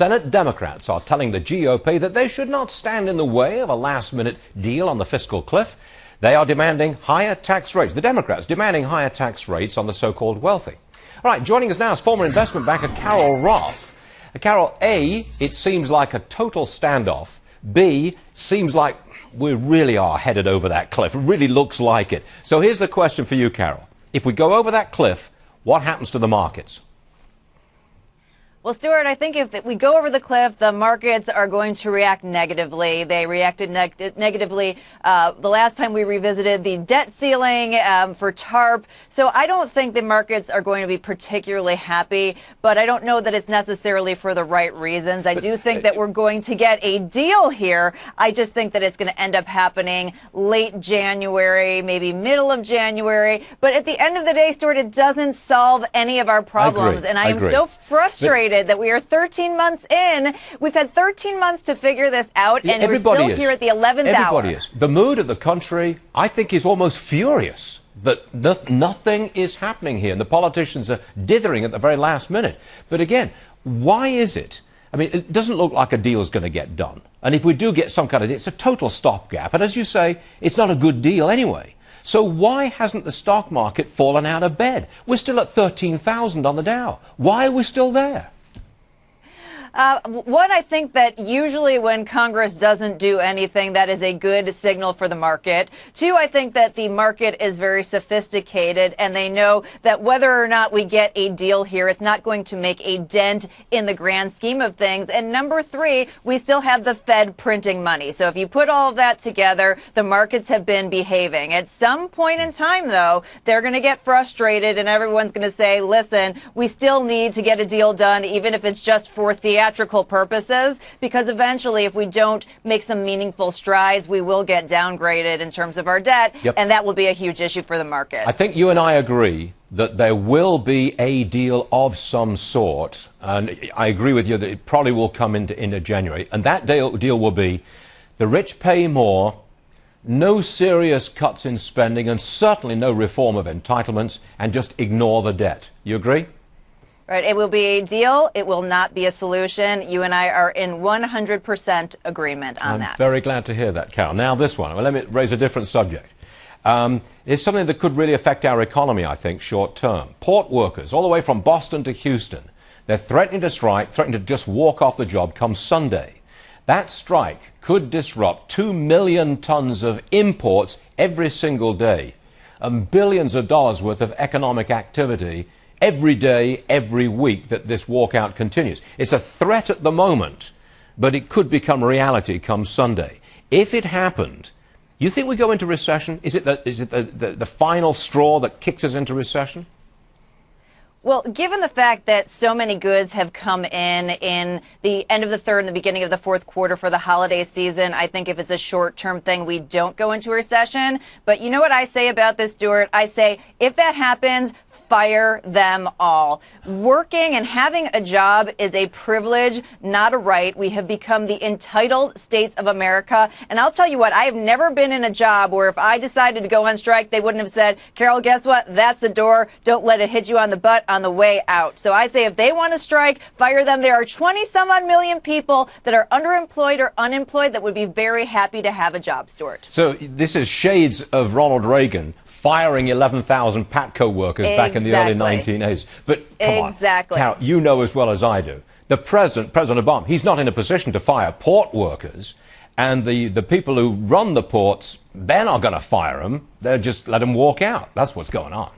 Senate Democrats are telling the GOP that they should not stand in the way of a last-minute deal on the fiscal cliff. They are demanding higher tax rates. The Democrats demanding higher tax rates on the so-called wealthy. All right, joining us now is former investment banker Carol Roth. Carol, A, it seems like a total standoff. B, seems like we really are headed over that cliff. It really looks like it. So here's the question for you, Carol. If we go over that cliff, what happens to the markets? Well, Stuart, I think if we go over the cliff, the markets are going to react negatively. They reacted negatively the last time we revisited the debt ceiling for TARP. So I don't think the markets are going to be particularly happy, but I don't know that it's necessarily for the right reasons. I do think that we're going to get a deal here. I just think that it's going to end up happening late January, maybe middle of January. But at the end of the day, Stuart, it doesn't solve any of our problems. And I am so frustrated that we are 13 months in. We've had 13 months to figure this out, and we're still here at the 11th hour. Everybody is. The mood of the country, I think, is almost furious that nothing is happening here, and the politicians are dithering at the very last minute. But again, why is it? I mean, it doesn't look like a deal is going to get done. And if we do get some kind of deal, it's a total stopgap. And as you say, it's not a good deal anyway. So why hasn't the stock market fallen out of bed? We're still at 13,000 on the Dow. Why are we still there? One, I think that usually when Congress doesn't do anything, that is a good signal for the market. Two, I think that the market is very sophisticated, and they know that whether or not we get a deal here, it's not going to make a dent in the grand scheme of things. And number three, we still have the Fed printing money. So if you put all of that together, the markets have been behaving. At some point in time, though, they're going to get frustrated, and everyone's going to say, listen, we still need to get a deal done, even if it's just for theatrical purposes, because eventually if we don't make some meaningful strides, we will get downgraded in terms of our debt, and that will be a huge issue for the market. I think you and I agree that there will be a deal of some sort, and I agree with you that it probably will come into January, and that deal will be the rich pay more, no serious cuts in spending, and certainly no reform of entitlements, and just ignore the debt. You agree? Right. It will be a deal. It will not be a solution. You and I are in 100% agreement on that. I'm very glad to hear that, Carol. Now, this one. Well, let me raise a different subject. It's something that could really affect our economy, I think, short term. Port workers, all the way from Boston to Houston, they're threatening to strike, threatening to just walk off the job come Sunday. That strike could disrupt 2 million tons of imports every single day and billions of dollars worth of economic activity every day, every week that this walkout continues. It's a threat at the moment, but it could become reality come Sunday. If it happened, you think we go into recession? Is it the final straw that kicks us into recession? Well, given the fact that so many goods have come in the end of the third and the beginning of the fourth quarter for the holiday season, I think if it's a short-term thing, we don't go into recession. But you know what I say about this, Stuart? I say, if that happens, fire them all. Working and having a job is a privilege, not a right. We have become the entitled states of America. And I'll tell you what, I have never been in a job where if I decided to go on strike, they wouldn't have said, Carol, guess what? That's the door. Don't let it hit you on the butt on the way out. So I say if they want to strike, fire them. There are 20-some-odd million people that are underemployed or unemployed that would be very happy to have a job, Stuart. So this is shades of Ronald Reagan firing 11,000 Patco workers back in the early 1980s. But come on, Carol, you know as well as I do, the President Obama, he's not in a position to fire port workers, and the people who run the ports, they're not going to fire them. They'll just let them walk out. That's what's going on.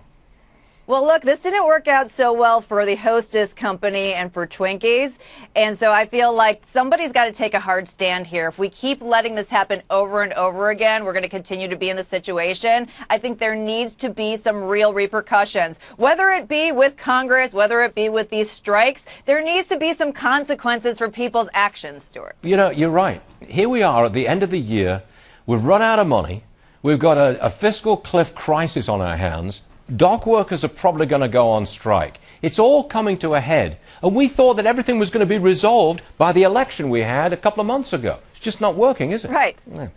Well, look, this didn't work out so well for the Hostess Company and for Twinkies. And so I feel like somebody's got to take a hard stand here. If we keep letting this happen over and over again, we're going to continue to be in the situation. I think there needs to be some real repercussions, whether it be with Congress, whether it be with these strikes. There needs to be some consequences for people's actions, Stuart. You know, you're right. Here we are at the end of the year. We've run out of money. We've got a fiscal cliff crisis on our hands. Dock workers are probably going to go on strike. It's all coming to a head. And we thought that everything was going to be resolved by the election we had a couple of months ago. It's just not working, is it? Right. No,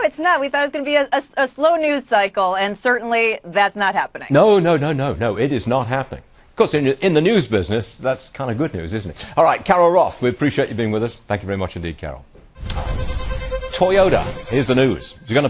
it's not. We thought it was going to be a slow news cycle, and certainly that's not happening. No. It is not happening. Of course, in the news business, that's kind of good news, isn't it? All right, Carol Roth, we appreciate you being with us. Thank you very much indeed, Carol. Toyota, here's the news. You're going to